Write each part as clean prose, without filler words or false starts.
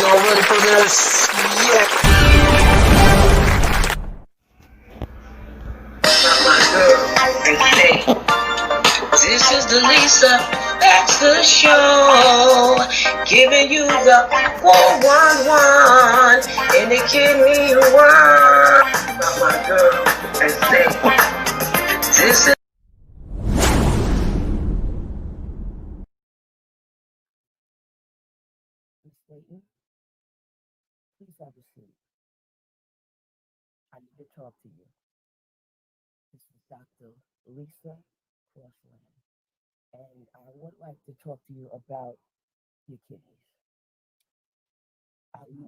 Y'all ready for this? Yeah. This is the Lisa Baxter Show, giving you the 411 and the kidney one. About my girl and say, this is. Please have a seat. I need to talk to you. This is Dr. Lisa Crossland, and I would like to talk to you about your kidneys.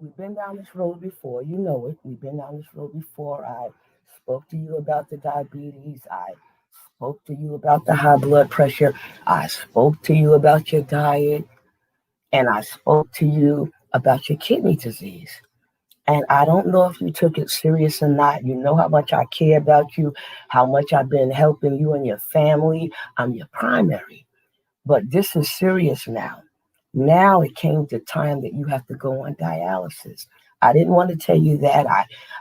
We've been down this road before. You know it. We've been down this road before. I spoke to you about the diabetes. I spoke to you about the high blood pressure. I spoke to you about your diet. And I spoke to you about your kidney disease. And I don't know if you took it serious or not. You know how much I care about you, how much I've been helping you and your family. I'm your primary. But this is serious now. Now it came to time that you have to go on dialysis. I didn't want to tell you that.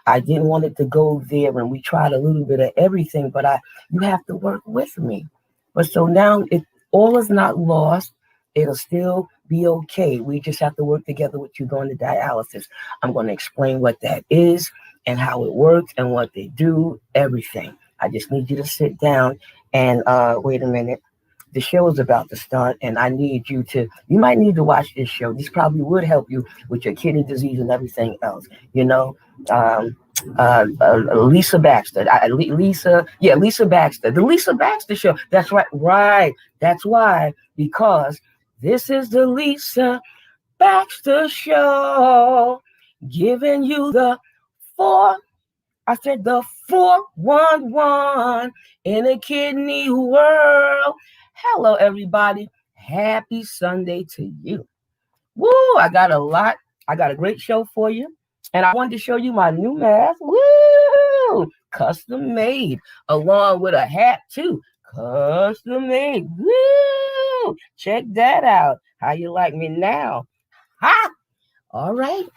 I didn't want it to go there, and we tried a little bit of everything, but you have to work with me. But so now all is not lost. It'll still be okay. We just have to work together with you going to dialysis. I'm going to explain what that is and how it works and what they do, everything. I just need you to sit down and wait a minute. The show is about to start, and I need you might need to watch this show. This probably would help you with your kidney disease and everything else. Lisa Baxter. Lisa Baxter. The Lisa Baxter Show. That's right. Right. That's why, because this is the Lisa Baxter Show, giving you the the 411 in a kidney world. Hello, everybody. Happy Sunday to you. Woo! I got a great show for you. And I wanted to show you my new mask. Woo! Custom made, along with a hat, too. Custom made. Woo! Check that out. How you like me now? Ha! All right.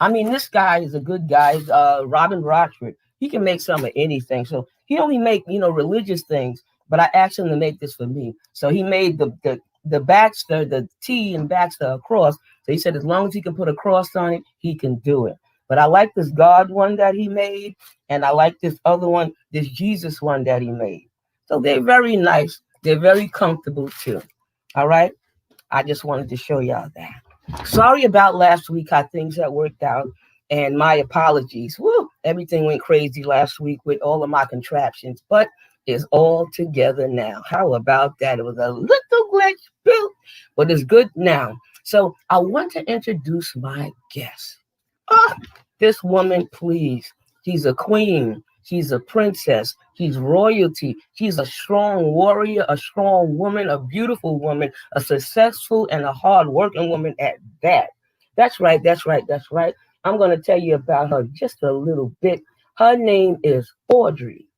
I mean, this guy is a good guy. Robin Rochford. He can make some of anything. So he only make, religious things. But I asked him to make this for me. So he made the Baxter, the T in Baxter, a cross. So he said as long as he can put a cross on it, he can do it. But I like this God one that he made. And I like this other one, this Jesus one that he made. So they're very nice. They're very comfortable too. All right. I just wanted to show y'all that. Sorry about last week, how things had worked out, and my apologies. Woo, everything went crazy last week with all of my contraptions, but it's all together now. How about that? It was a little glitch, but it's good now. So I want to introduce my guest. This woman, please. She's a queen. She's a princess. She's royalty. She's a strong warrior, a strong woman, a beautiful woman, a successful and a hard-working woman at that. That's right. That's right. That's right. I'm going to tell you about her just a little bit. Her name is Audrey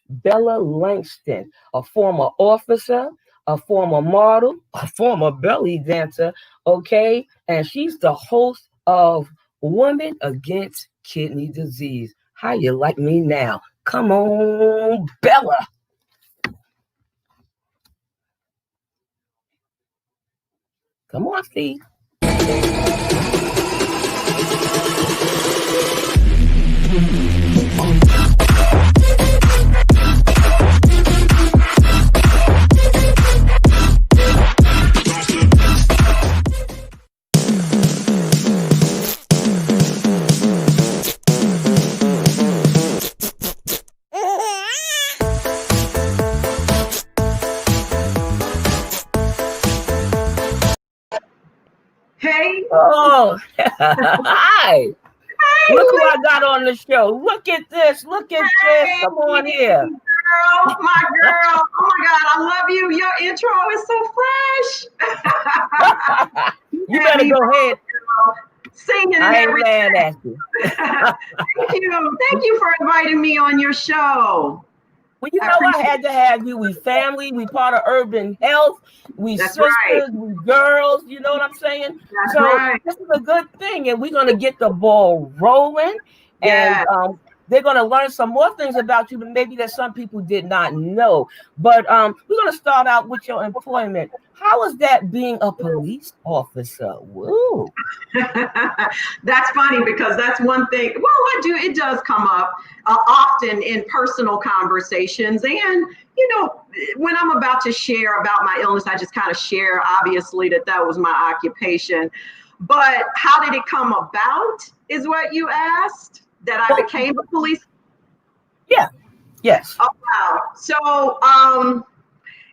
Bella Langston, a former officer, a former model, a former belly dancer, okay? And she's the host of Women Against Kidney Disease. How you like me now? Come on, Bella. Come on, Steve. Hey. Oh, hi. Look who I got on the show. Look at this. Look at this. Come on here. Girl, my girl. Oh, my God. I love you. Your intro is so fresh. You better go ahead. Singing and I ain't everything. mad at you. Thank you. Thank you for inviting me on your show. Well, you I know, I appreciate had to have you. We family, we part of urban health, we That's right. sisters, we girls, you know what I'm saying? That's So right. this is a good thing, and we're gonna get the ball rolling, and Yeah. they're gonna learn some more things about you, but maybe that some people did not know. But we're gonna start out with your employment. How is that being a police officer? Woo. That's funny because that's one thing. Well, it does come up often in personal conversations. And, when I'm about to share about my illness, I just kind of share, obviously, that was my occupation. But how did it come about, is what you asked, that I Well, became a police? yeah, yes. Oh, wow. So,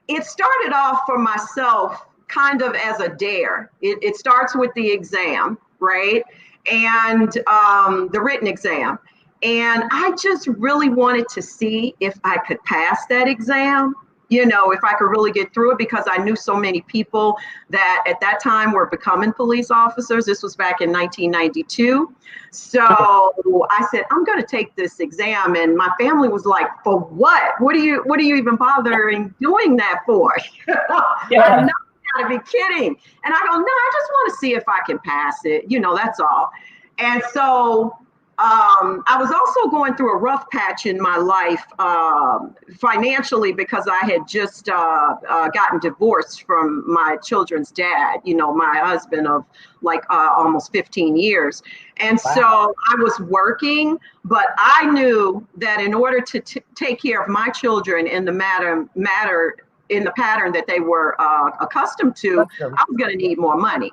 it started off for myself kind of as a dare. It starts with the exam, right? And the written exam. And I just really wanted to see if I could pass that exam, if I could really get through it, because I knew so many people that at that time were becoming police officers. This was back in 1992. So I said, I'm going to take this exam. And my family was like, for what? What are you even bothering doing that for? I know, you gotta be kidding. And I go, no, I just want to see if I can pass it. That's all. And so I was also going through a rough patch in my life financially, because I had just gotten divorced from my children's dad, my husband of like almost 15 years. And Wow. so I was working, but I knew that in order to take care of my children in the in the pattern that they were accustomed to, I was going to need more money.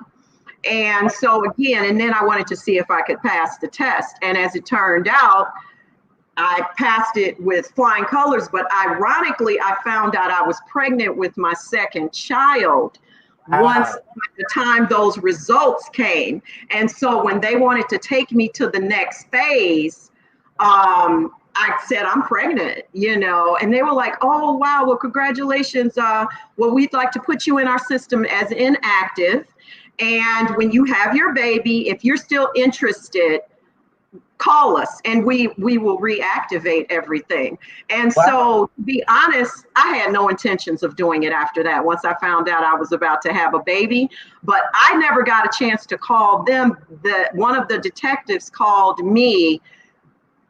And so again, and then I wanted to see if I could pass the test. And as it turned out, I passed it with flying colors. But ironically, I found out I was pregnant with my second child once by the time those results came. And so when they wanted to take me to the next phase, I said, I'm pregnant, and they were like, oh, wow, well, congratulations. Well, we'd like to put you in our system as inactive. And when you have your baby, if you're still interested, call us and we will reactivate everything. And so, to be honest, I had no intentions of doing it after that, once I found out I was about to have a baby. But I never got a chance to call them. One of the detectives called me.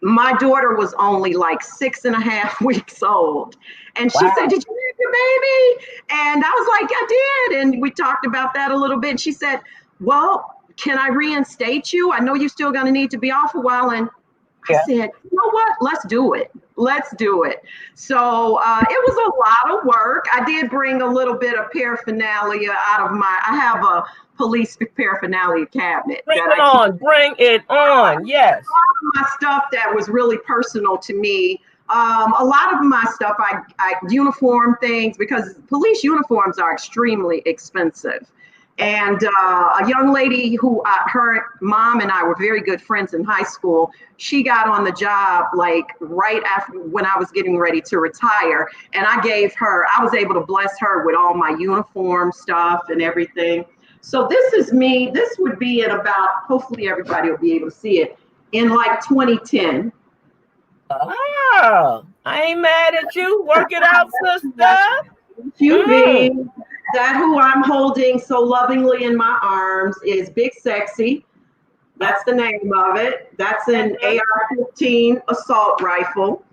My daughter was only like 6.5 weeks old. And she said, did you have your baby? And I was like, I did. And we talked about that a little bit. And she said, well, can I reinstate you? I know you're still going to need to be off a while. And I said, you know what? Let's do it. Let's do it. So it was a lot of work. I did bring a little bit of paraphernalia out of I have a police paraphernalia cabinet. Bring it on. Bring it on. Yes. A lot of my stuff that was really personal to me. A lot of my stuff, I uniform things, because police uniforms are extremely expensive. And a young lady who her mom and I were very good friends in high school, she got on the job like right after, when I was getting ready to retire. And I was able to bless her with all my uniform stuff and everything. So this is me. This would be at about, hopefully everybody will be able to see it, in like 2010. Oh, I ain't mad at you. Work it out, sister. You be. That who I'm holding so lovingly in my arms is Big Sexy. That's the name of it. That's an AR-15 assault rifle.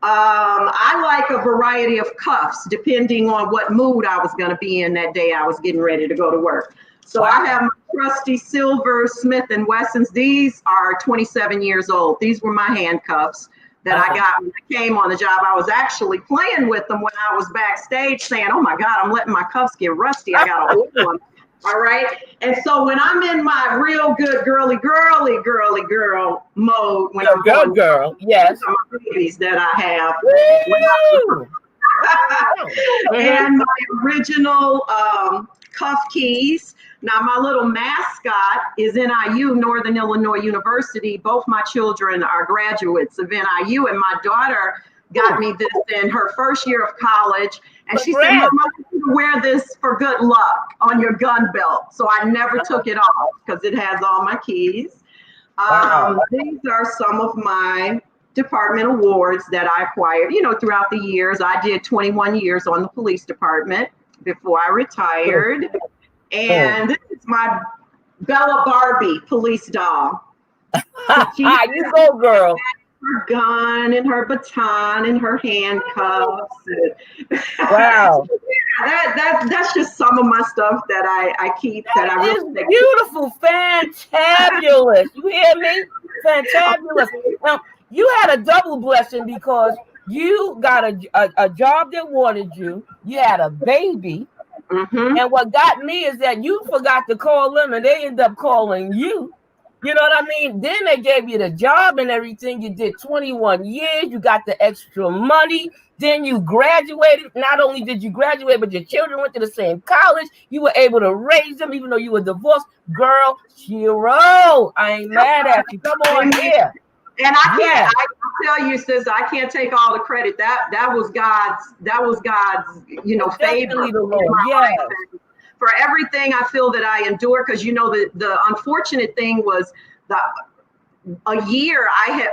I like a variety of cuffs depending on what mood I was going to be in that day I was getting ready to go to work. So I have my trusty silver Smith & Wessons. These are 27 years old. These were my handcuffs that I got when I came on the job. I was actually playing with them when I was backstage saying, oh my God, I'm letting my cuffs get rusty. I got to order them. All right. And so when I'm in my real good girly girl mode, when I'm good girl, yes, my babies that I have, mm-hmm. and my original cuff keys. Now, my little mascot is NIU, Northern Illinois University. Both my children are graduates of NIU, and my daughter got me this in her first year of college. And she said, Mama, you wear this for good luck on your gun belt. So I never took it off because it has all my keys. These are some of my department awards that I acquired, throughout the years. I did 21 years on the police department before I retired. And this is my Bella Barbie police doll. You go, girl. Her gun and her baton and her handcuffs. Wow. That's just some of my stuff that I keep. That I really beautiful, fantabulous. You hear me? Fantabulous. Now, you had a double blessing because you got a job that wanted you. You had a baby. Mm-hmm. And what got me is that you forgot to call them and they end up calling you. You know what I mean? Then they gave you the job and everything. You did 21 years. You got the extra money. Then you graduated. Not only did you graduate, but your children went to the same college. You were able to raise them even though you were divorced. Girl, Shiro, I ain't mad at you. Come on here. And I can't. I tell you, sis, I can't take all the credit. That was God's. Favor. The Lord. Yes. For everything I feel that I endure, because the unfortunate thing was a year I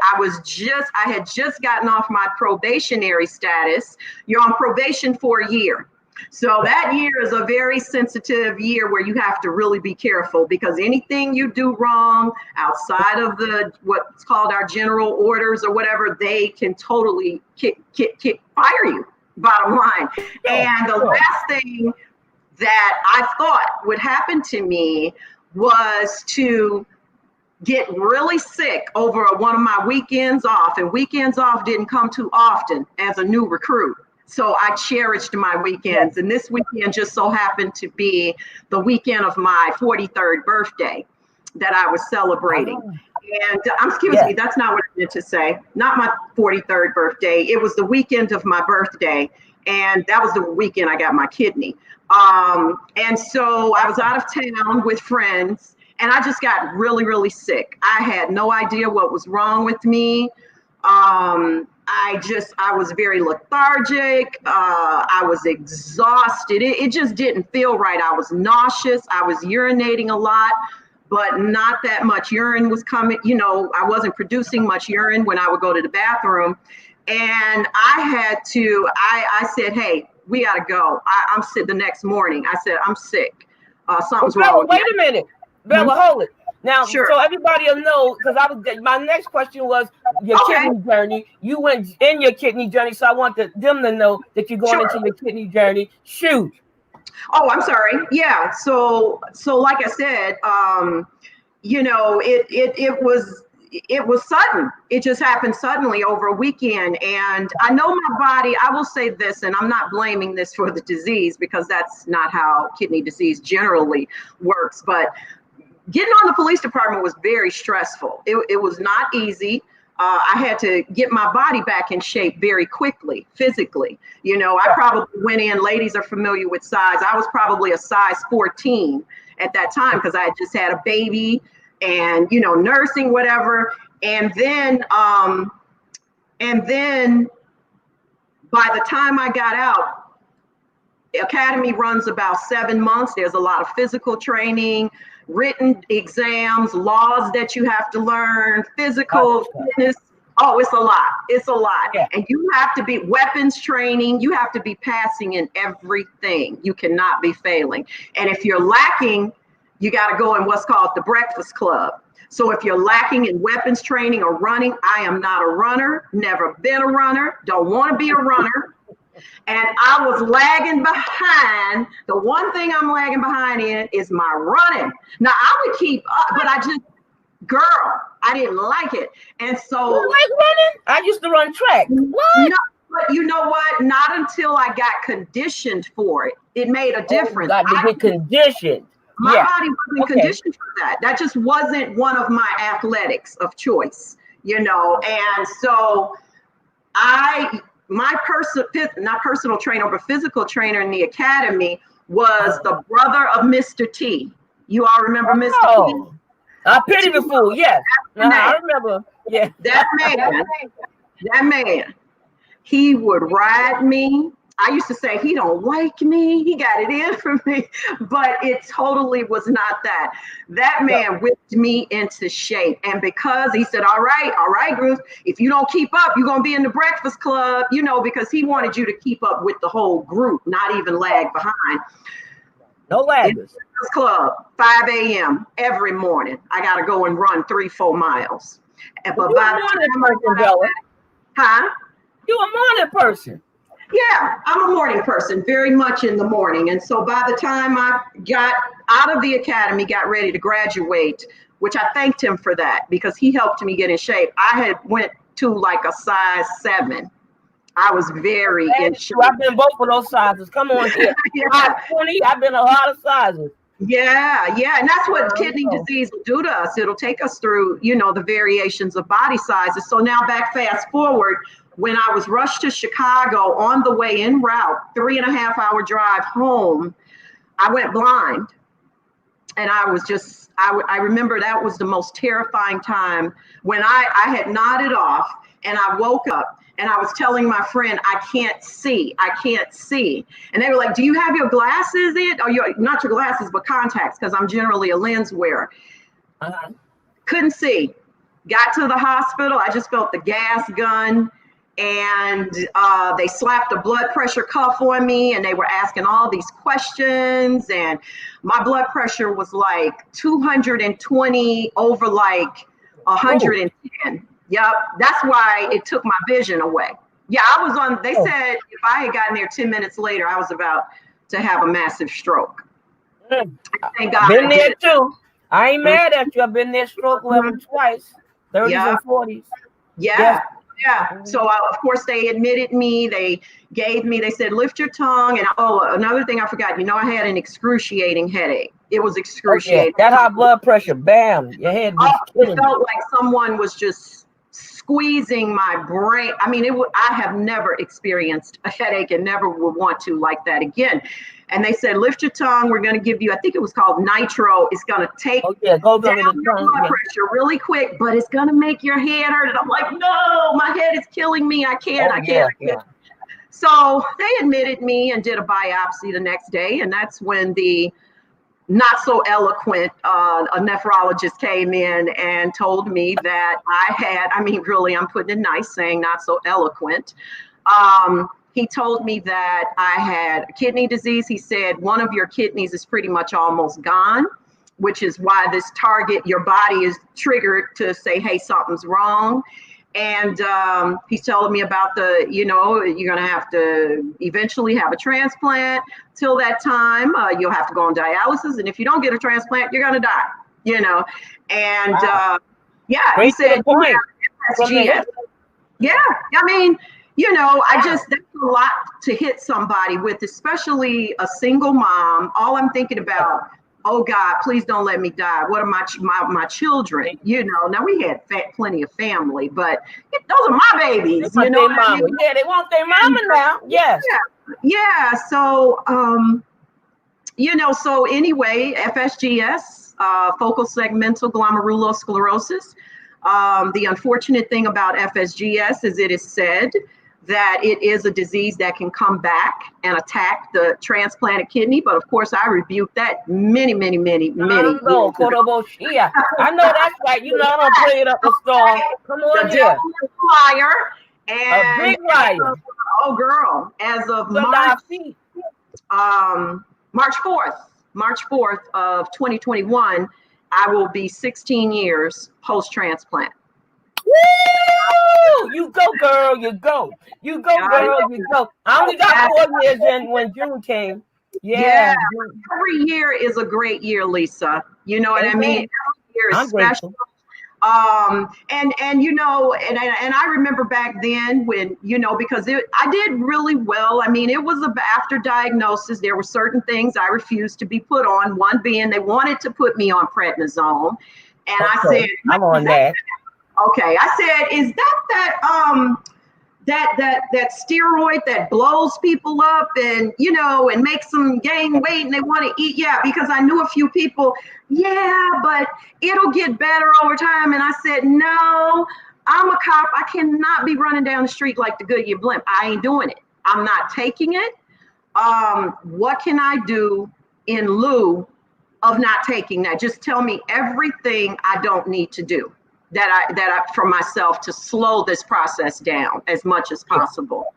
had just gotten off my probationary status. You're on probation for a year. So that year is a very sensitive year where you have to really be careful, because anything you do wrong outside of what's called our general orders or whatever, they can totally fire you, bottom line. And the last thing that I thought would happen to me was to get really sick over one of my weekends off, and weekends off didn't come too often as a new recruit. So I cherished my weekends. And this weekend just so happened to be the weekend of my 43rd birthday that I was celebrating. And excuse me, that's not what I meant to say. Not my 43rd birthday. It was the weekend of my birthday. And that was the weekend I got my kidney. And so I was out of town with friends, and I just got really, really sick. I had no idea what was wrong with me. I was very lethargic. I was exhausted. It just didn't feel right. I was nauseous. I was urinating a lot, but not that much urine was coming. I wasn't producing much urine when I would go to the bathroom. And I said, hey, we got to go. I'm sick the next morning. I said, I'm sick. Something's wrong. Wait a minute. Bella, hold it. Now, sure. So everybody will know, because my next question was your kidney journey. You went in your kidney journey, so I want them to know that you're going into your kidney journey. Shoot. Oh, I'm sorry. Yeah. So like I said, it was sudden. It just happened suddenly over a weekend. And I know my body, I will say this, and I'm not blaming this for the disease, because that's not how kidney disease generally works. But getting on the police department was very stressful. It was not easy. I had to get my body back in shape very quickly, physically. I probably went in, ladies are familiar with size. I was probably a size 14 at that time, because I had just had a baby and, nursing, whatever. And then by the time I got out, academy runs about 7 months. There's a lot of physical training, written exams, laws that you have to learn, physical fitness. Oh, it's a lot. It's a lot. Yeah. And you have to be weapons training. You have to be passing in everything. You cannot be failing. And if you're lacking, you got to go in what's called the Breakfast Club. So if you're lacking in weapons training or running, I am not a runner, never been a runner, don't want to be a runner. And I was lagging behind. The one thing I'm lagging behind in is my running. Now I would keep up, but I didn't like it. And so you like running? I used to run track. What? No, but you know what? Not until I got conditioned for it. It made a difference. Got to get conditioned. My body wasn't conditioned for that. That just wasn't one of my athletics of choice, And so my not personal trainer, but physical trainer in the academy was the brother of Mr. T. You all remember Mr. T? I pity the fool. Yes, I remember. Yeah, that man. He would ride me. I used to say, he don't like me. He got it in for me. But it totally was not that. That man whipped me into shape. And because he said, all right, Ruth, if you don't keep up, you're going to be in the Breakfast Club, you know, because he wanted you to keep up with the whole group, not even lag behind. No laggers. Club, 5 a.m. every morning. I got to go and run 3-4 miles. But by the time I got huh? You a morning person. Yeah, I'm a morning person, very much in the morning. And so by the time I got out of the academy, got ready to graduate, which I thanked him for that because he helped me get in shape. I had went to like a size 7. I was very in shape. I've been both of those sizes. Come on here. Yeah. 20, I've been a lot of sizes. Yeah. And that's what kidney disease will do to us. It'll take us through, you know, the variations of body sizes. So now fast forward, when I was rushed to Chicago on the way en route, 3.5-hour drive home, I went blind. And I was just, I remember that was the most terrifying time when I had nodded off and I woke up. And I was telling my friend, I can't see. And they were like, do you have your glasses in? Or not your glasses, but contacts, because I'm generally a lens wearer. Couldn't see. Got to the hospital. I just felt the gas gun. And they slapped a blood pressure cuff on me. And they were asking all these questions. And my blood pressure was like 220 over like 110. Yep, that's why it took my vision away. Yeah, I was on, they said if I had gotten there 10 minutes later, I was about to have a massive stroke. Thank God. Been there too. I ain't mad at you. I've been there stroke level twice, 30s and 40s. Yeah. So of course they admitted me. They said, lift your tongue. And another thing I forgot, you know, I had an excruciating headache. It was excruciating. That high blood pressure, bam, your head was killing. It felt like someone was just squeezing my brain. I mean, I have never experienced a headache and never would want to like that again. And they said, lift your tongue. We're going to give you, I think it was called nitro. It's going to take down your blood pressure really quick, but it's going to make your head hurt. And I'm like, no, my head is killing me. I can't. So they admitted me and did a biopsy the next day. And that's when the not so eloquent a nephrologist came in and told me that I had, I mean, really, I'm putting it nice saying not so eloquent. He told me that I had kidney disease. He said, one of your kidneys is pretty much almost gone, which is why this target, your body is triggered to say, hey, something's wrong. And he's telling me about you're going to have to eventually have a transplant. Till that time, you'll have to go on dialysis. And if you don't get a transplant, you're going to die, you know. And he said, FSGS. Yeah, I mean, you know, that's a lot to hit somebody with, especially a single mom. All I'm thinking about, oh God, please don't let me die. What are my children? You know, now we had plenty of family, but those are my babies. You know, yeah, they want their mama now. Yes. Yeah. So, so anyway, FSGS, focal segmental glomerulosclerosis. The unfortunate thing about FSGS is it is said that it is a disease that can come back and attack the transplanted kidney. But of course, I rebuked that many years ago. I know that's right. You know, I don't play it up a storm. Come on the here. devil is a liar. And a big liar. Oh, girl. As of March 4th of 2021, I will be 16 years post-transplant. Woo! You go, girl. You go. You go, girl. You go. I only got 4 years in when June came. Yeah. Every year is a great year, Lisa. You know what I mean? Every year is special. And you know, and I remember back then when, you know, because I did really well. I mean, it was after diagnosis, there were certain things I refused to be put on. One being they wanted to put me on prednisone. And I said, I'm on that. Okay, I said, is that steroid that blows people up and, you know, and makes them gain weight and they want to eat? Yeah, because I knew a few people, but it'll get better over time. And I said, no, I'm a cop. I cannot be running down the street like the Goodyear blimp. I ain't doing it. I'm not taking it. What can I do in lieu of not taking that? Just tell me everything I don't need to do for myself to slow this process down as much as possible.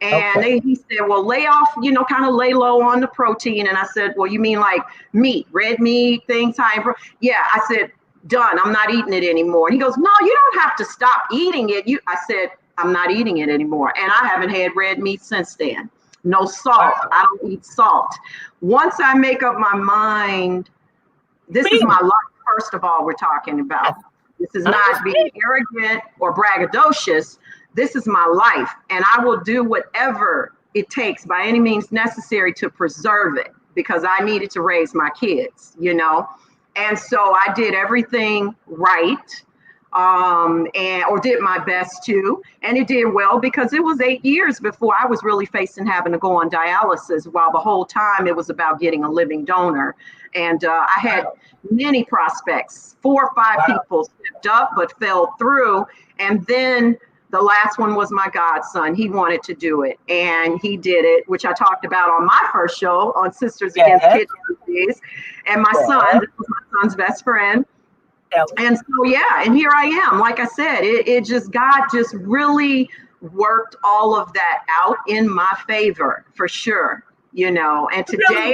And he said, well, lay off, kind of lay low on the protein. And I said, well, you mean like meat, red meat, things high in protein? Yeah, I said, done. I'm not eating it anymore. And he goes, no, you don't have to stop eating it. I said, I'm not eating it anymore. And I haven't had red meat since then. No salt. Wow. I don't eat salt. Once I make up my mind, this is my life, first of all, we're talking about. This is not being arrogant or braggadocious. This is my life. And I will do whatever it takes by any means necessary to preserve it, because I needed to raise my kids, And so I did everything right. Or did my best to, and it did well, because it was 8 years before I was really facing having to go on dialysis, while the whole time it was about getting a living donor. And I had many prospects, 4 or 5 people stepped up but fell through. And then the last one was my godson. He wanted to do it, and he did it, which I talked about on my first show on Sisters Against Kidney Disease. And my son, this was my son's best friend. And so, and here I am. Like I said, God just really worked all of that out in my favor, for sure, And today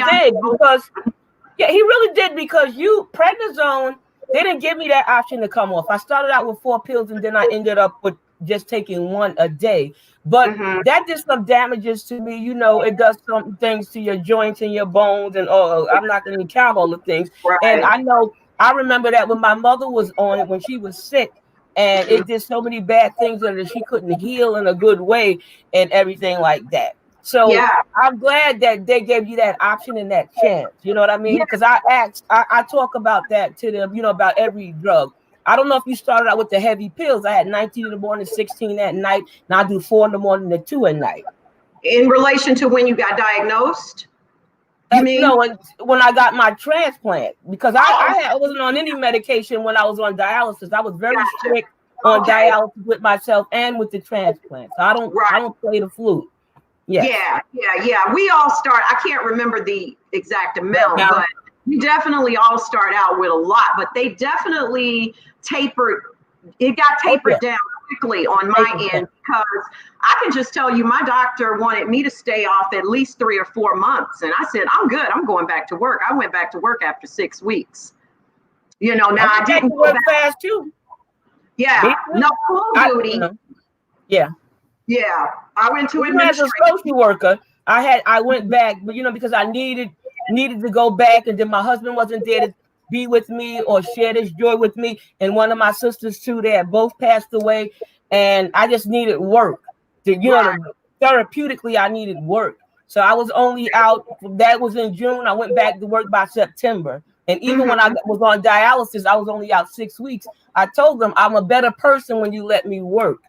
he really did, because prednisone, they didn't give me that option to come off. I started out with 4 pills, and then I ended up with just taking 1 a day. But that did some damages to me. It does some things to your joints and your bones, and I'm not going to count all the things. Right. And I remember that when my mother was on it, when she was sick, and it did so many bad things that she couldn't heal in a good way and everything like that. So I'm glad that they gave you that option and that chance. You know what I mean? Because I talk about that to them, about every drug. I don't know if you started out with the heavy pills. I had 19 in the morning, 16 at night, and I do 4 in the morning and 2 at night. In relation to when you got diagnosed? No, when I got my transplant, because I wasn't on any medication when I was on dialysis. I was very strict on dialysis with myself and with the transplant. So I don't play the flute. Yeah. We all start. I can't remember the exact amount, but we definitely all start out with a lot. But they definitely tapered. It got tapered down quickly on my end, because I can just tell you, my doctor wanted me to stay off at least 3 or 4 months. And I said, I'm good. I'm going back to work. I went back to work after 6 weeks. Now I didn't work fast too. Yeah. No, full duty. Yeah. I went to administration. As a social worker, I went back, but because I needed to go back, and then my husband wasn't there to be with me or share this joy with me, and one of my sisters too, they had both passed away, and I just needed work. Therapeutically, I needed work. So I was only out. That was in June. I went back to work by September, and even when I was on dialysis, I was only out 6 weeks. I told them, I'm a better person when you let me work.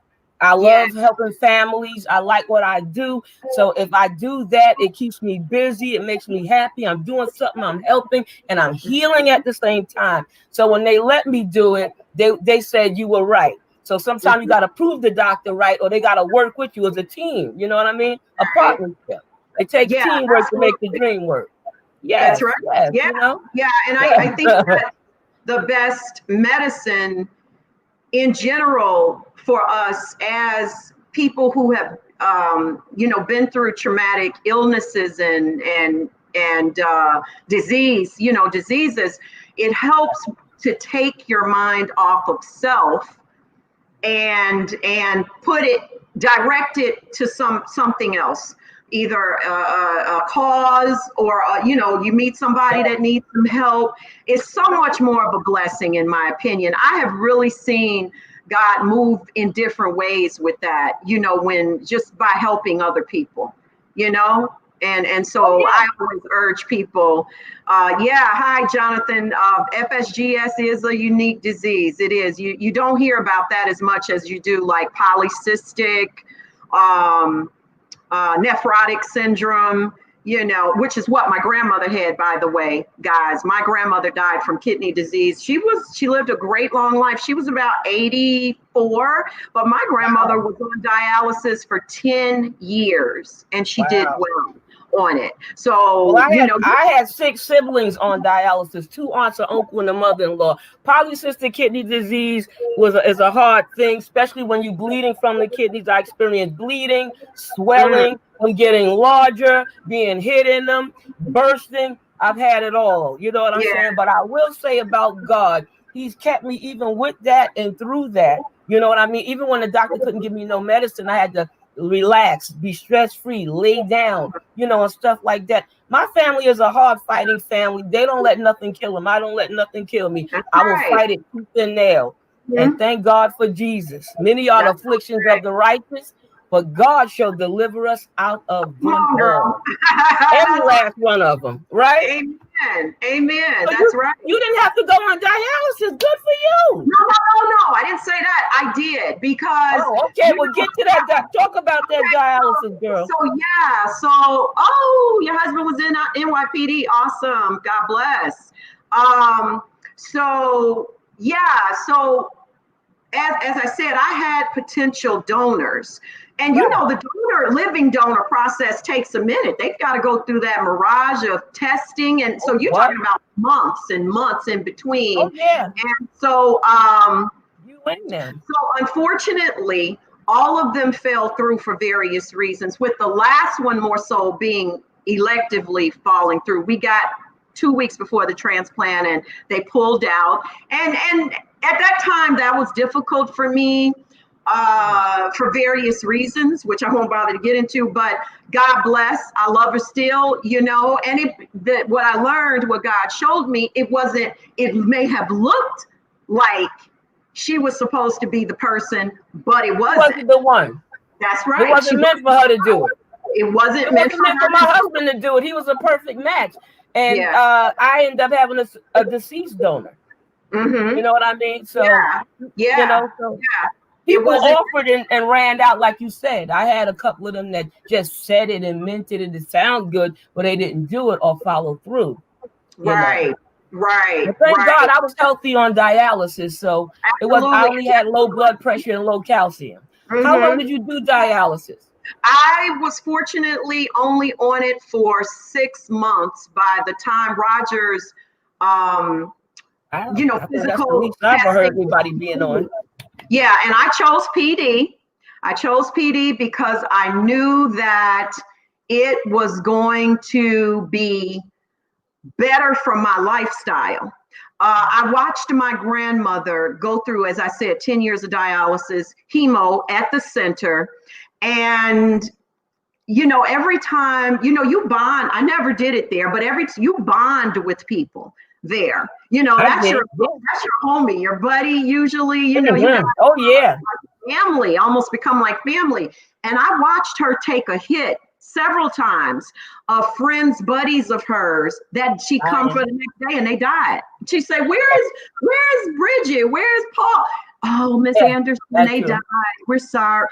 I love helping families. I like what I do. So if I do that, it keeps me busy. It makes me happy. I'm doing something. I'm helping, and I'm healing at the same time. So when they let me do it, they said you were right. So sometimes you got to prove the doctor right, or they got to work with you as a team. You know what I mean? A partnership. It takes teamwork to make the dream work. Yes, that's right. Yes, and I think that the best medicine in general for us as people who have been through traumatic illnesses and diseases, it helps to take your mind off of self and direct it to something else, either a cause or you meet somebody that needs some help. It's so much more of a blessing, in my opinion. I have really seen God move in different ways with that, when just by helping other people, and so I always urge people, hi, Jonathan, FSGS is a unique disease. It is. You don't hear about that as much as you do like polycystic, nephrotic syndrome, which is what my grandmother had, by the way, guys. My grandmother died from kidney disease. She lived a great long life. She was about 84, but my grandmother was on dialysis for 10 years and she did well on it. So, I had 6 siblings on dialysis, 2 aunts, an uncle, and a mother-in-law. Polycystic kidney disease is a hard thing, especially when you're bleeding from the kidneys. I experienced bleeding, swelling, them getting larger, being hit in them, bursting. I've had it all. You know what I'm saying? But I will say about God, he's kept me even with that and through that. You know what I mean? Even when the doctor couldn't give me no medicine, I had to relax, be stress-free, lay down, and stuff like that. My family is a hard-fighting family. They don't let nothing kill them. I don't let nothing kill me. I will fight it tooth and nail. And thank God for Jesus. Many are the afflictions of the righteous, but God shall deliver us out of them all. Every last one of them, right? Amen. So That's right. You didn't have to go on dialysis. Good for you. No. I didn't say that. I did because. Oh, okay. We'll get to that. Talk about that dialysis, girl. So your husband was in NYPD. Awesome. God bless. So as I said, I had potential donors. And the living donor process takes a minute. They've got to go through that mirage of testing. And so you're talking about months and months in between. Oh, yeah. And so, so unfortunately, all of them fell through for various reasons, with the last one more so being electively falling through. We got 2 weeks before the transplant and they pulled out. And at that time, that was difficult for me. For various reasons, which I won't bother to get into, but God bless, I love her still, and what I learned, what God showed me, it may have looked like she was supposed to be the person, but it wasn't the one. That's right. It wasn't meant for her to do it. It wasn't meant for my husband to do it. He was a perfect match. And I ended up having a deceased donor. You know what I mean? So, people offered and ran out, like you said. I had a couple of them that just said it and meant it and it sounded good, but they didn't do it or follow through. Right. But thank God I was healthy on dialysis, so I only had low blood pressure and low calcium. How long did you do dialysis? I was fortunately only on it for 6 months by the time Rogers, physical. That's the least I've ever heard anybody being on. Yeah, and I chose PD. I chose PD because I knew that it was going to be better for my lifestyle. I watched my grandmother go through, as I said, 10 years of dialysis, chemo at the center. And, every time, you bond. I never did it there, but you bond with people there. That's your homie, your buddy, usually, you family, almost become like family. And I watched her take a hit several times of friends, buddies of hers that she come for the next day and they died. She said, where's Bridget? Where's Paul? Oh, Miss Anderson, they died. We're sorry.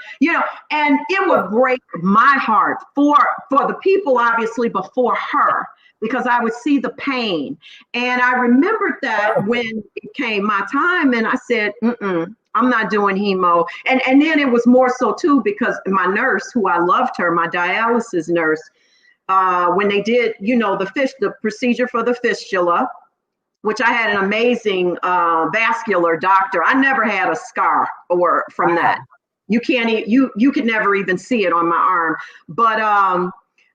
And it would break my heart for the people, obviously, but for her, because I would see the pain. And I remembered that when it came my time and I said, I'm not doing hemo. And then it was more so too, because my nurse, who I loved her, my dialysis nurse, when they did, the procedure for the fistula, which I had an amazing vascular doctor. I never had a scar from that. You could never even see it on my arm. But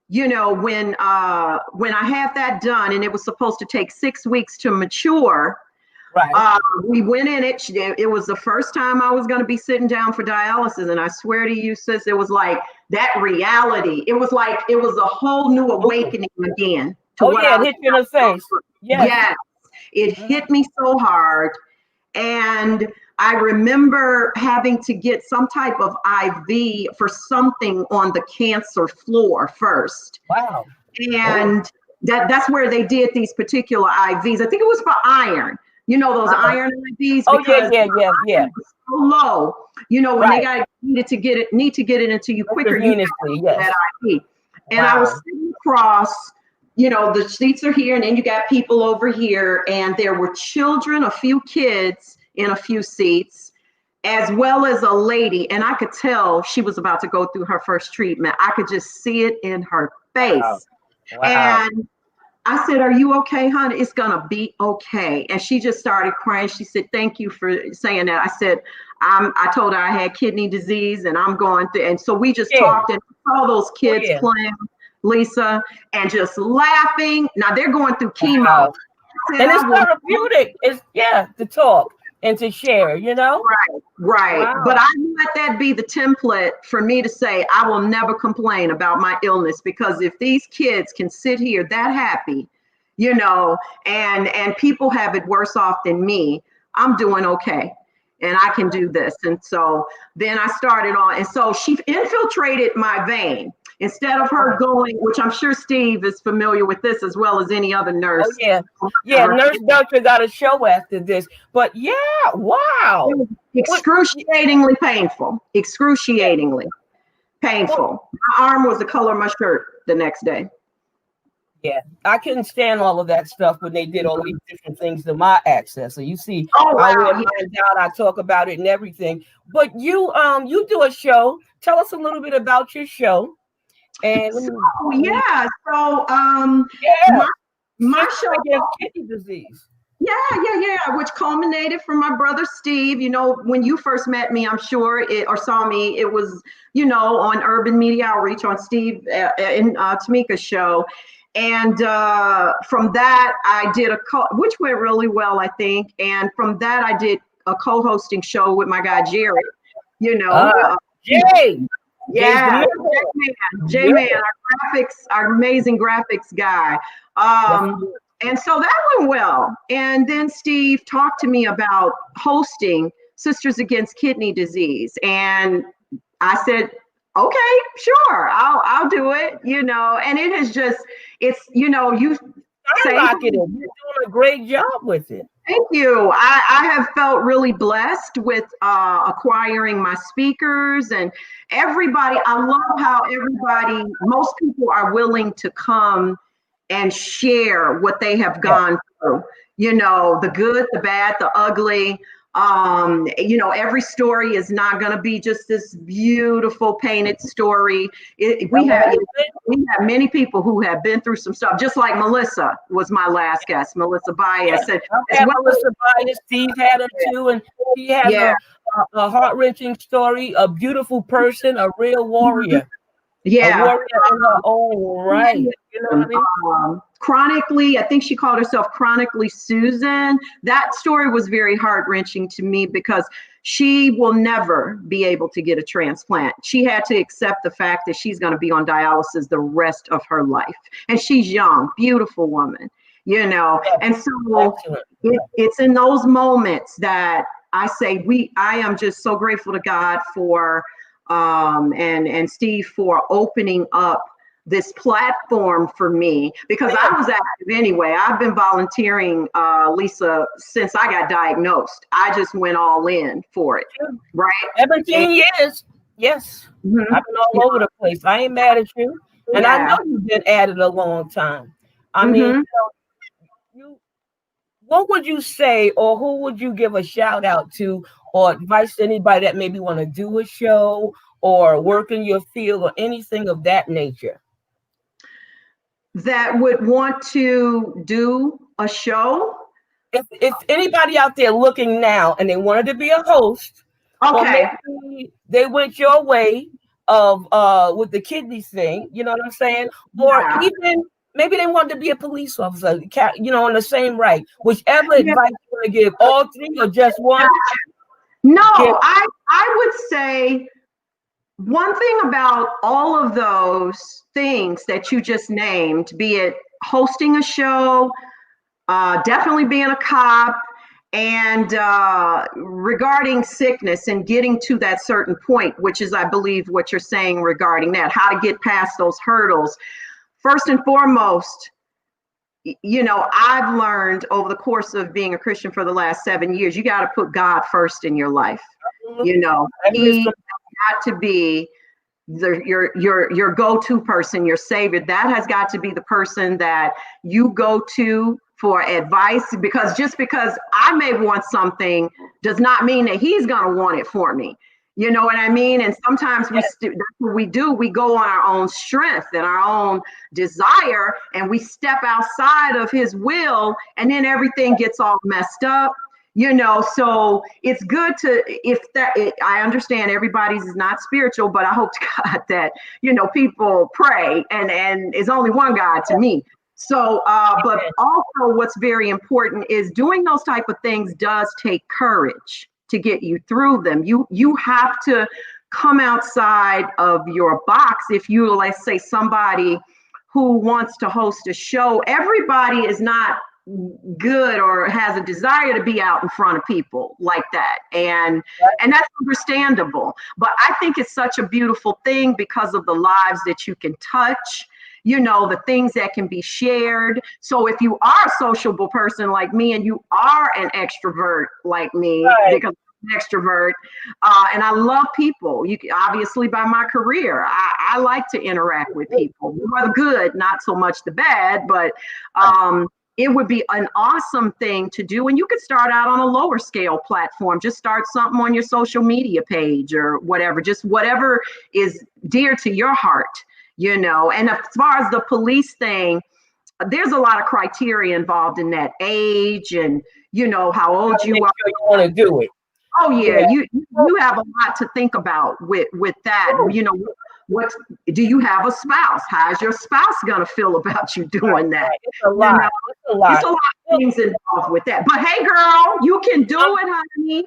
when I had that done, and it was supposed to take 6 weeks to mature, we went in it. It was the first time I was going to be sitting down for dialysis, and I swear to you, sis, it was like that reality. It was like it was a whole new awakening again. It hit you in the face. Yes, it hit me so hard, and I remember having to get some type of IV for something on the cancer floor first. Wow. And that's where they did these particular IVs. I think it was for iron. Those iron IVs. Oh, yeah. So low. When they need to get it into you quicker. You that IV. And I was sitting across, you know, the seats are here and then you got people over here, and there were children, a few kids in a few seats, as well as a lady. And I could tell she was about to go through her first treatment. I could just see it in her face. Wow. Wow. And I said, "Are you okay, honey? It's going to be okay." And she just started crying. She said, "Thank you for saying that." I said, I told her I had kidney disease and I'm going through. And so we just talked, and saw those kids playing, Lisa, and just laughing. Now they're going through chemo. Wow. And it's therapeutic. It's to talk and to share, you know? Right. Wow. But I let that be the template for me to say, I will never complain about my illness, because if these kids can sit here that happy, you know, and people have it worse off than me, I'm doing okay. And I can do this. And so then I started on, and so she infiltrated my vein. Instead of her going, which I'm sure Steve is familiar with this as well as any other nurse. Oh, yeah. Nurse Belcher got a show after this. But wow. It was excruciatingly painful. Excruciatingly painful. My arm was the color of my shirt the next day. Yeah, I couldn't stand all of that stuff when they did all these different things to my access. So you see, I talk about it and everything. But you do a show. Tell us a little bit about your show. And my show against kidney disease. Yeah, which culminated from my brother Steve. You know, when you first met me, I'm sure or saw me, it was, you know, on Urban Media Outreach on Steve and Tamika's show. And from that, I did which went really well, I think. And from that, I did a co-hosting show with my guy Jared. You know, Jay. Yeah, J-Man, our amazing graphics guy. And so that went well. And then Steve talked to me about hosting Sisters Against Kidney Disease. And I said, okay, sure, I'll do it, you know. And it is just, it's, you know, you skyrocketed. You're doing a great job with it. Thank you. I have felt really blessed with acquiring my speakers and everybody. I love how most people are willing to come and share what they have gone through. You know, the good, the bad, the ugly. You know, every story is not going to be just this beautiful painted story. We have many people who have been through some stuff, just like Melissa was my last guest, Melissa Bias. Melissa Bias, Steve had her too, and she has a heart-wrenching story, a beautiful person, a real warrior. Yeah. A warrior in her own right. You know what I mean? Chronically, I think she called herself Chronically Susan. That story was very heart-wrenching to me because she will never be able to get a transplant. She had to accept the fact that she's going to be on dialysis the rest of her life. And she's young, beautiful woman, you know. And so it's in those moments that I say I am just so grateful to God for and Steve for opening up this platform for me, because I was active anyway. I've been volunteering, Lisa, since I got diagnosed. I just went all in for it, right? 17 years. Yes. Mm-hmm. I've been all over the place. I ain't mad at you. And I know you've been at it a long time. I mean, what would you say, or who would you give a shout out to or advice to anybody that maybe want to do a show or work in your field or anything of that nature? That would want to do a show? If anybody out there looking now and they wanted to be a host, or maybe they went your way of with the kidney thing, you know what I'm saying? Or even maybe they wanted to be a police officer, you know, on the same right. Whichever advice you want to give, all three or just one? No, I would say one thing about all of those things that you just named, be it hosting a show, definitely being a cop, and regarding sickness and getting to that certain point, which is, I believe, what you're saying regarding that, how to get past those hurdles. First and foremost, you know, I've learned over the course of being a Christian for the last 7 years, you got to put God first in your life. You know, He got to be your go-to person, your savior. That has got to be the person that you go to for advice, because just because I may want something does not mean that he's going to want it for me. You know what I mean? And sometimes that's what we do. We go on our own strength and our own desire, and we step outside of his will, and then everything gets all messed up. You know, so it's good to, I understand everybody's is not spiritual, but I hope to God that, you know, people pray, and it's only one God to me. So, but also what's very important is doing those type of things does take courage to get you through them. You have to come outside of your box. If you, let's say, somebody who wants to host a show, everybody is not good or has a desire to be out in front of people like that, and that's understandable. But I think it's such a beautiful thing because of the lives that you can touch, you know, the things that can be shared. So if you are a sociable person like me, and you are an extrovert like me, because I'm an extrovert, and I love people. You can, obviously, by my career, I like to interact with people. Well, the good, not so much the bad, but it would be an awesome thing to do. And you could start out on a lower scale platform. Just start something on your social media page or whatever, just whatever is dear to your heart, you know. And as far as the police thing, there's a lot of criteria involved in that, age and, you know, how old you are. You want to do it. Oh yeah, you have a lot to think about with that. You know, what do you have a spouse? How's your spouse gonna feel about you doing that? It's a lot. You know, it's a lot of things involved with that. But hey, girl, you can do it, honey.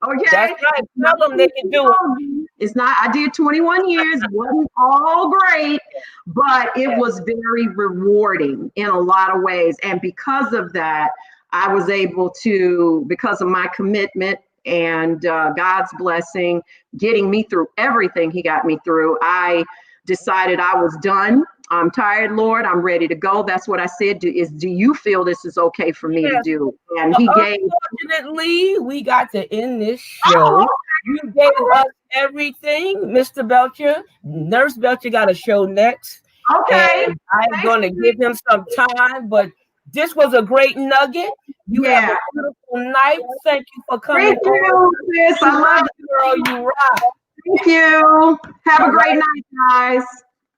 Okay. That's right. Tell them they can do it. It's not. I did 21 years. It wasn't all great, but it was very rewarding in a lot of ways. And because of that, I was able to, because of my commitment and God's blessing, getting me through everything he got me through, I decided I was done. I'm tired, Lord. I'm ready to go. That's what I said. Do you feel this is okay for me to do? And he gave. Unfortunately, we got to end this show. You gave us everything, Mr. Belcher. Nurse Belcher got a show next. Okay. And I'm going to give him some time, but this was a great nugget. You have a beautiful night. Thank you for coming. Thank you, sis. I love you, girl. You rock. Thank you. Have a great night, guys.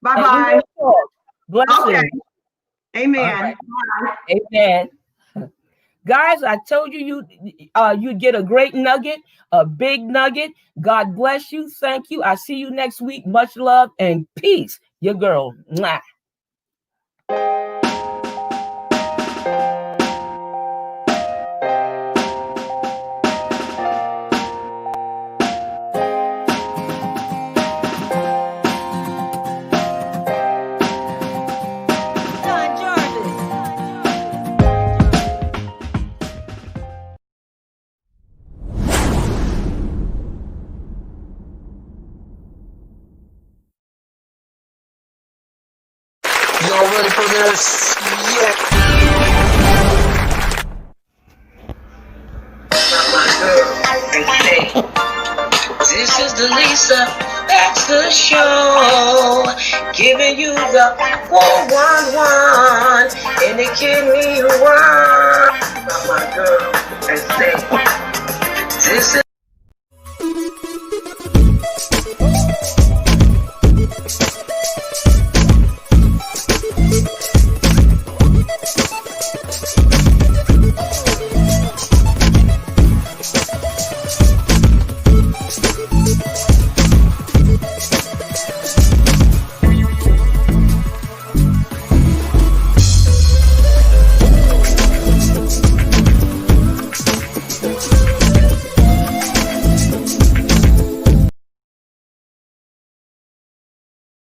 Bye-bye. Blessings. Okay. Amen. Right. Amen. Guys, I told you you get a great nugget, a big nugget. God bless you. Thank you. I see you next week. Much love and peace. Your girl. Mwah. Y'all ready for this? Yeah. My girl, and say, this is the Lisa Baxter Show, giving you the 411 in the kidney